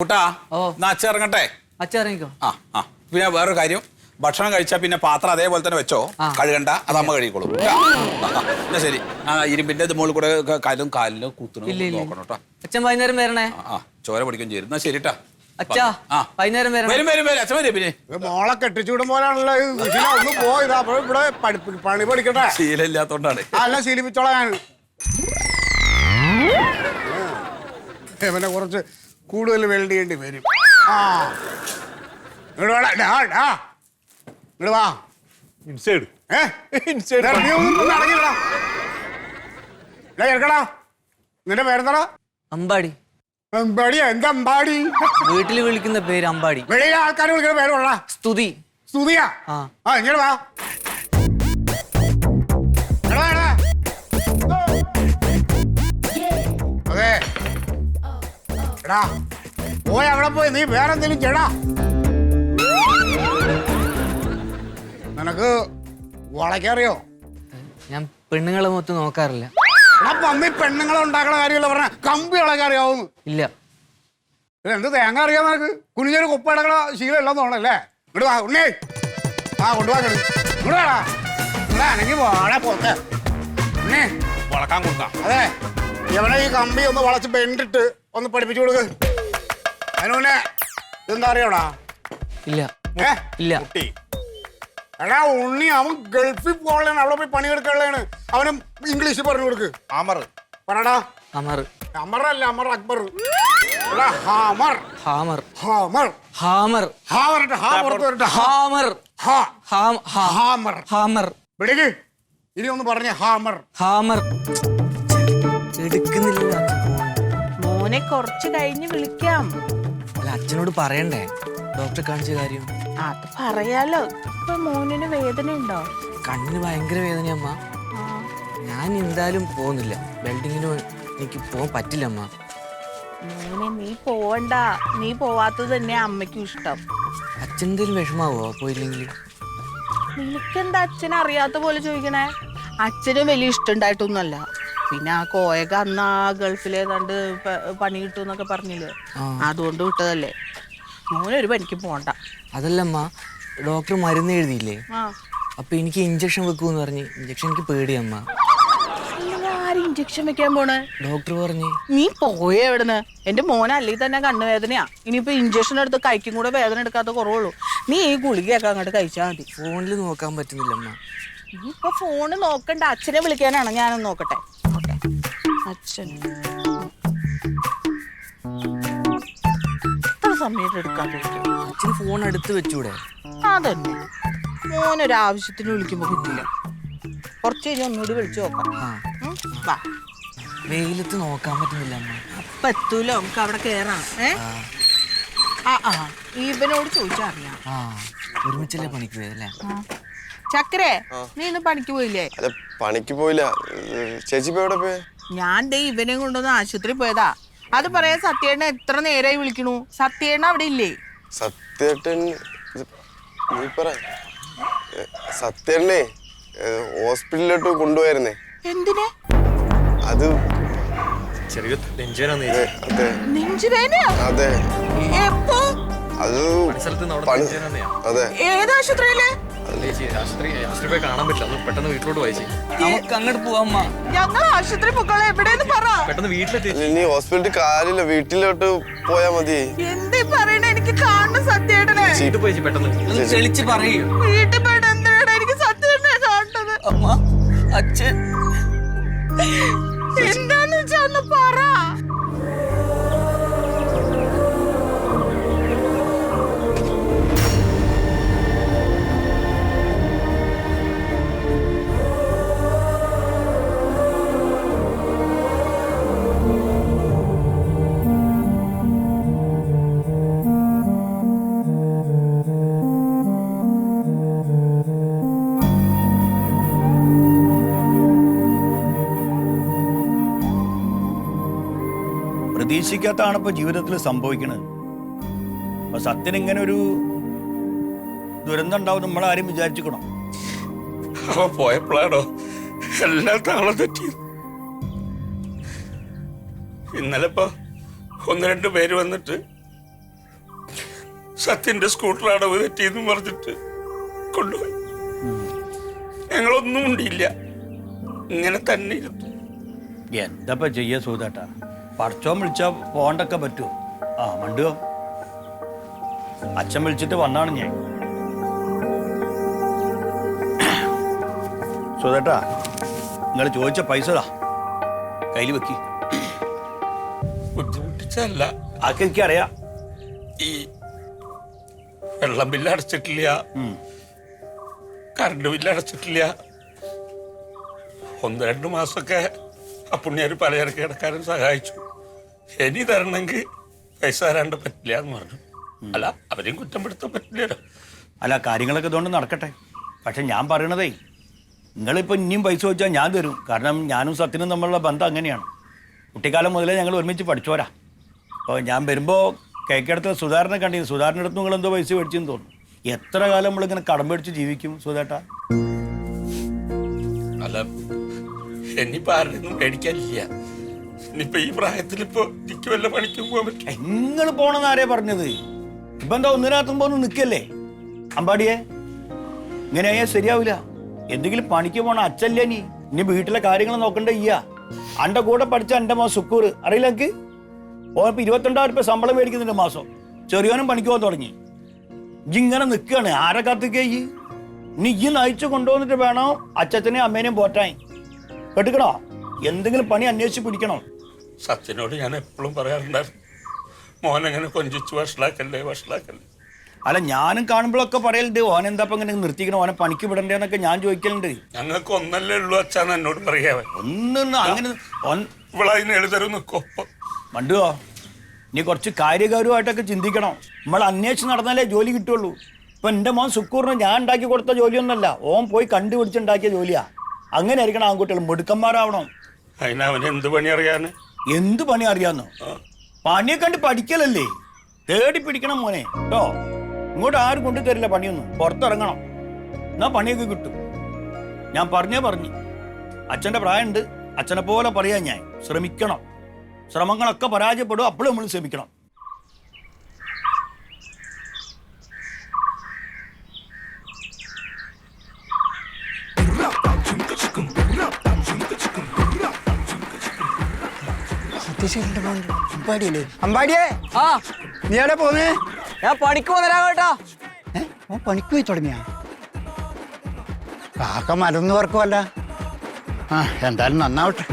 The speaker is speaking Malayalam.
കൂട്ടാ അച്ഛറങ്ങട്ടെ. അച്ഛറിയിക്കോ. പിന്നെ വേറൊരു കാര്യം, ഭക്ഷണം കഴിച്ചാൽ പിന്നെ പാത്രം അതേപോലെ തന്നെ വെച്ചോ, കഴുകണ്ട, അത് അമ്മ കഴുകിക്കോളും. എന്നാ ശരി. ഇരുമ്പിന്റെ മുകളിൽ കൂടെ കാലും കാലിലും കുത്തുന്നു നോക്കണം കേട്ടോ. അച്ഛൻ വൈകുന്നേരം വരണേ. ചോര പിടിക്കും ചെയ്യും. എന്നാ ശരിട്ടാ. അച്ഛാ വൈകുന്നേരം വരും അച്ഛൻ വരും. പിന്നെ മോളെ കെട്ടിച്ചുവിടുമ്പോഴാണല്ലോ ഒന്ന് പോയത്. അപ്പൊ ഇവിടെ പണി പഠിക്കട്ടെ. ശീലമില്ലാത്തോണ്ടാണ്. അല്ല, ശീലിപ്പിച്ചോളാം ഞാൻ. ഇവനെ കുറച്ച് കൂടുതൽ വെൽഡ് ചെയ്യേണ്ടി വരും. ഇങ്ങോട്ട് വേടാ, ഇങ്ങോട്ട് വാ. കേൾക്കടാ, നിന്റെ പേരെന്താടാ? അമ്പാടി. അമ്പാടിയാ? എന്താ അമ്പാടി? വീട്ടിൽ വിളിക്കുന്ന പേര് അമ്പാടി. വെളിയിലെ ആൾക്കാർ വിളിക്കുന്ന പേരുള്ള സ്തുതി. സ്തുതിയാ? ഇങ്ങോട്ട് വാ. അതെ, എടാ പോയി അവിടെ പോയി നീ വേറെ എന്തെങ്കിലും ചെയ്യടാ. നിനക്ക് വളയ്ക്കറിയോ? ഞാൻ പെണ്ണുങ്ങളെ മൊത്തം നോക്കാറില്ല. പന്നി പെണ്ണുങ്ങളെ ഉണ്ടാക്കണ കാര്യമല്ല പറഞ്ഞ, കമ്പി വളയ്ക്കറിയാവുന്നു. ഇല്ല. എന്ത് തേങ്ങ അറിയാം നിനക്ക്? കുനിഞ്ഞൊരു കുപ്പ അടക്കണ ശീലം ഇല്ലെന്ന് തോന്നല്ലേ? ഇങ്ങോട്ട് വാ ഉണ്ണേ. കൊണ്ടുപോകാ ഇങ്ങോട്ട് വേടാ. ഇവിടെ അനങ്ങി വാളെ പോത്തെ ഉണ്ണേ വളക്കാൻ കൊടുക്കാം. അതെ, ഇവനെ ഈ കമ്പി ഒന്ന് വളച്ച് ബെണ്ടിട്ട് ഒന്ന് പഠിപ്പിച്ചു കൊടുക്ക്. അതിനുമുന്നേ ഇതെന്താ അറിയാടാ? ഇല്ല. ഇല്ല. എടാ ഉണ്ണി, അവൻ ഗൾഫിൽ പോകാനാണ്, അവിടെ പോയി പണിയെടുക്കാനുള്ളതാണ്. അവനും ഇംഗ്ലീഷ് പറഞ്ഞു കൊടുക്ക്. അമർ പറടാ. അമർ. അമറല്ല, Amar Akbar. Hammer. Hammer. Hammer. Hammer. Hammer. Hammer. Hammer. Hammer. വിളിക്ക്. ഇനി ഒന്ന് പറഞ്ഞ ഹാമർ. ഹാമർ. എടുക്കുന്നില്ല. മോനെ കുറച്ച് കഴിഞ്ഞ് വിളിക്കാം. അല്ല, അച്ഛനോട് പറയണ്ടേ ഡോക്ടറെ കാണിച്ച കാര്യം? അത് പറയാലോ. ഇപ്പൊ മോനിന് വേദന ഉണ്ടോ? കണ്ണിന് ഭയങ്കര വേദനയമ്മ. ഞാൻ എന്തായാലും പോകുന്നില്ല. വെൽഡിങ്ങിന് എനിക്ക് പോകാൻ പറ്റില്ല അമ്മ. മോനെ നീ പോവണ്ട. നീ പോവാത്തത് തന്നെ അമ്മയ്ക്കും ഇഷ്ടം. അച്ഛനെന്തേലും വിഷമാവോ പോയില്ലെങ്കിൽ? നിനക്കെന്താ അച്ഛനെ അറിയാത്ത പോലെ ചോദിക്കണേ? അച്ഛനും വലിയ ഇഷ്ടണ്ടായിട്ടൊന്നുമല്ല. പിന്നെ ആ കോയക അന്ന് ആ ഗൾഫിലേതാണ്ട് പണി കിട്ടും എന്നൊക്കെ പറഞ്ഞില്ലേ, അതുകൊണ്ട് വിട്ടതല്ലേ. മോനൊരു പണിക്ക് പോണ്ട. അതല്ലമ്മ, ഡോക്ടർ മരുന്ന് എഴുതിയില്ലേ, അപ്പൊ എനിക്ക് ഇഞ്ചക്ഷൻ വെക്കൂന്ന് പറഞ്ഞ്. ഇഞ്ചക്ഷൻ എനിക്ക് പേടിയമ്മ. ആര് ഇഞ്ചക്ഷൻ വെക്കാൻ പോണേ? ഡോക്ടർ പറഞ്ഞ്. നീ പോയേ എവിടുന്ന്? എന്റെ മോനെ അല്ലെങ്കിൽ തന്നെ കണ്ണുവേദനയാ. ഇനിയിപ്പോ ഇഞ്ചക്ഷൻ എടുത്ത് കൈക്കും കൂടെ വേദന എടുക്കാത്ത കുറവുള്ളൂ. നീ ഈ ഗുളികയൊക്കെ അങ്ങോട്ട് കഴിച്ചാൽ മതി. ഫോണിൽ നോക്കാൻ പറ്റുന്നില്ലമ്മ. നീ ഇപ്പൊ ഫോണ് നോക്കണ്ട, അച്ഛനെ വിളിക്കാനാണ്. ഞാനൊന്ന് നോക്കട്ടെ. അച്ഛൻ എത്ര സമയത്ത് എടുക്കാൻ പറ്റും? അച്ഛൻ ഫോൺ അടുത്ത് വെച്ചൂടെ? അതന്നെ, മോനൊരാവശ്യത്തിന് വിളിക്കുമ്പോ കിട്ടില്ല. കുറച്ച് കഴിഞ്ഞ് ഒന്നുകൂടി വിളിച്ചു നോക്കാം. വാ. വെയിലത്ത് നോക്കാൻ പറ്റുന്നില്ല അമ്മ. അപ്പൊ എത്തൂലോ, നമുക്ക് അവിടെ കേറാം. ഇവനോട് ചോദിച്ചാ അറിയാം. ഒരുമിച്ചല്ലേ പണിക്ക് പോയതല്ലേ? ചക്കരേ, നീ ഇന്ന് പണിക്ക് പോയില്ലേ? അല്ല, പണിക്ക് പോയില്ല. ചേച്ചി ഇപ്പൊ എവിടെ പോയി? ഞാൻ ദേ ഇവനെ കൊണ്ടൊന്ന് ആശുപത്രി പോയതാ. അത് പറയാ സത്യേട്ടനെ എത്ര നേരമായി വിളിക്കണു. സത്യേട്ടൻ അവിടെ ഇല്ലേ? സത്യേട്ടൻ നീ പറ. സത്യേട്ടനെ ഹോസ്പിറ്റലിലോട്ട് കൊണ്ടുപോയായിരുന്നേ. എന്തിന്? അത് ചെറിയ നെഞ്ചുവേന. നെഞ്ചുവേന? അതെ. എപ്പോ? അത് അതെ. ഏത് ആശുപത്രിയില്? ആശുപത്രി പോയി കാണാൻ പറ്റില്ല. പെട്ടെന്ന് വീട്ടിലോട്ട് വായിച്ചു. നമുക്ക് അങ്ങോട്ട് പോവാം. ഞങ്ങൾ ആശുപത്രി പൊക്കളെ എവിടെയെന്ന് പറ. പെട്ടെന്ന് വീട്ടിലെത്തി. ഇനി ഹോസ്പിറ്റലിൽ കാര്യമില്ല, വീട്ടിലോട്ട് പോയാ മതി. എന്തേ പറയണ? എനിക്ക് കാണണം സത്യേട്ടനെ. വീട്ടിൽ പോയി പെട്ടെന്ന് തെളിച്ച് പറയൂ. വീട്ടിൽ പോയിട്ട് എന്താണ് എനിക്ക് സത്യേട്ടനെ കാണുന്നത്? അമ്മ, അച്ഛൻ എന്താന്ന് വെച്ചാ ഒന്ന് പറ. പ്രതീക്ഷിക്കാത്തതാണ് ഇപ്പൊ ജീവിതത്തിൽ സംഭവിക്കുന്നത്. അപ്പൊ സത്യന് ഇങ്ങനെ ഒരു ദുരന്തം ഉണ്ടാവും നമ്മളാരും വിചാരിച്ചിക്കണം. അവൻ പോയപ്പോഴാണോ എല്ലാം താളം തെറ്റി. ഇന്നലെ ഇപ്പൊ 1-2 പേര് വന്നിട്ട് സത്യന്റെ സ്കൂട്ടർ അടവ് തെറ്റിയെന്ന് പറഞ്ഞിട്ട് കൊണ്ടുപോയി. ഞങ്ങളൊന്നും ഉണ്ടില്ല, ഇങ്ങനെ തന്നെ ഇരുന്നു. എന്തപ്പ ചെയ്യ സൂതേട്ടാ, പടച്ചോൻ വിളിച്ചാ പോണ്ടൊക്കെ പറ്റുമോ? ആ മണ്ടുവോ, അച്ഛൻ വിളിച്ചിട്ട് വന്നാണ് ഞാൻ. സൂതേട്ടാ, നിങ്ങൾ ചോദിച്ച പൈസ കയ്യിൽ വെക്കി. ബുദ്ധിമുട്ടിച്ചല്ല, ആക്കെ എനിക്കറിയാം. ഈ വെള്ളം ബില്ല് അടച്ചിട്ടില്ല, കറണ്ട് ബില്ല് അടച്ചിട്ടില്ല. 1-2 മാസമൊക്കെ അപ്പുണ്ണിയാർ പലചരക്ക് കിടക്കാരൻ സഹായിച്ചു. ഇനി തരണമെങ്കിൽ പൈസ തരാണ്ട് പറ്റില്ല എന്ന് പറഞ്ഞു. അല്ല, അവരെയും കുറ്റം പെടുത്താൻ പറ്റില്ലല്ലോ. അല്ല, കാര്യങ്ങളൊക്കെ ഇതുകൊണ്ട് നടക്കട്ടെ. പക്ഷെ ഞാൻ പറയണതേ, നിങ്ങളിപ്പോൾ ഇനിയും പൈസ വെച്ചാൽ ഞാൻ തരും. കാരണം ഞാനും സത്യനും തമ്മിലുള്ള ബന്ധം അങ്ങനെയാണ്. കുട്ടിക്കാലം മുതലേ ഞങ്ങൾ ഒരുമിച്ച് പഠിച്ചോരാ. അപ്പോൾ ഞാൻ വരുമ്പോൾ കേക്കടുത്ത് സുധാരനെ കണ്ടിരുന്നു. സുധാരൻ്റെ അടുത്ത് നിങ്ങൾ എന്തോ പൈസ മേടിച്ചെന്ന് തോന്നുന്നു. എത്ര കാലം നമ്മളിങ്ങനെ കടം മേടിച്ച് ജീവിക്കും സുധേട്ടാ? അല്ല, ഇനിയിപ്പോൾ ആരുടെയൊന്നും പേടിക്കാനില്ല. ഇനിയിപ്പോൾ ഈ പ്രായത്തിലിപ്പോൾ എനിക്ക് വല്ല പണിക്കും പോകാൻ പറ്റില്ല. നിങ്ങൾ പോണെന്ന് ആരെയാ പറഞ്ഞത്? ഇപ്പം എന്താ ഒന്നിനകത്തുമ്പോൾ ഒന്ന് നിൽക്കല്ലേ അമ്പാടിയെ? ഇങ്ങനെയായാൽ ശരിയാവില്ല. എന്തെങ്കിലും പണിക്ക് പോണ അച്ഛല്ലേ നീ? ഇനി വീട്ടിലെ കാര്യങ്ങൾ നോക്കണ്ടേ ഇയ്യ? അന്റെ കൂടെ പഠിച്ച എൻ്റെ മോൻ സുക്കൂർ അറിയില്ല എനിക്ക്? ഓനിപ്പോൾ 22,000 രൂപ ശമ്പളം മേടിക്കുന്നുണ്ട് മാസം. ചെറിയോനും പണിക്ക് പോകാൻ തുടങ്ങി. ഇങ്ങനെ നിൽക്കുകയാണ്. ആരെ കാത്തിക്കേ ഈ? ഇനി ഈ നയിച്ചു കൊണ്ടുവന്നിട്ട് വേണം അച്ഛനെയും അമ്മേനെയും പോറ്റാൻ. കേട്ടിക്കണോ? എന്തെങ്കിലും പണി അന്വേഷിച്ച് പിടിക്കണം. സത്യനോട് ഞാൻ എപ്പോഴും പറയാറുണ്ടായിരുന്നു, മോനെങ്ങനെ കൊഞ്ചിച്ച് വഷളാക്കല്ലേ വഷളാക്കല്ലേ. അല്ല, ഞാനും കാണുമ്പോഴൊക്കെ പറയലുണ്ട്, ഓനെന്താപ്പം ഇങ്ങനെ നിർത്തിക്കണം, ഓനെ പണിക്ക് വിടണ്ടേന്നൊക്കെ ഞാൻ ചോദിക്കലുണ്ട്. ഞങ്ങൾക്ക് ഒന്നല്ലേ ഉള്ളൂ അച്ഛാന്ന് എന്നോട് പറയാവേ. ഒന്നും അങ്ങനെ ഇവിടെ അതിന് എഴുതരും നിൽക്കൊപ്പം മണ്ടുവോ, നീ കുറച്ച് കാര്യഗൗരവമായിട്ടൊക്കെ ചിന്തിക്കണം. നമ്മൾ അന്വേഷിച്ച് നടന്നാലേ ജോലി കിട്ടുള്ളൂ. ഇപ്പം എൻ്റെ മോൻ സുക്കൂറിന് ഞാൻ ഉണ്ടാക്കി കൊടുത്ത ജോലിയൊന്നുമല്ല, ഓൻ പോയി കണ്ടുപിടിച്ചുണ്ടാക്കിയ ജോലിയാ. അങ്ങനെ ആയിരിക്കണം ആൺകുട്ടികൾ, മിടുക്കന്മാരാവണം. അതിന് അവന് എന്ത് പണി അറിയാന്? എന്ത് പണി അറിയാന്നോ? പണിയെ കണ്ട് പഠിക്കലല്ലേ, തേടി പിടിക്കണം മോനെ കേട്ടോ. ഇങ്ങോട്ട് ആരും കൊണ്ടു തരില്ല പണിയൊന്നും, പുറത്തിറങ്ങണം, എന്നാ പണിയൊക്കെ കിട്ടും. ഞാൻ പറഞ്ഞു അച്ഛൻ്റെ പ്രായമുണ്ട്, അച്ഛനെ പോലെ പറയാൻ ഞാൻ ശ്രമിക്കണം. ശ്രമങ്ങളൊക്കെ പരാജയപ്പെടും, അപ്പോഴും നമ്മൾ ശ്രമിക്കണം. അമ്പാടിയേ, ആ, നീ എവിടെ പോന്നേ? ഞാൻ പണിക്ക് പോന്നരാ കേട്ടോ. പണിക്ക് പോയി തുടങ്ങിയ കാക്ക മരുന്ന് വർക്കുമല്ല. ആ, എന്തായാലും നന്നാവട്ടെ.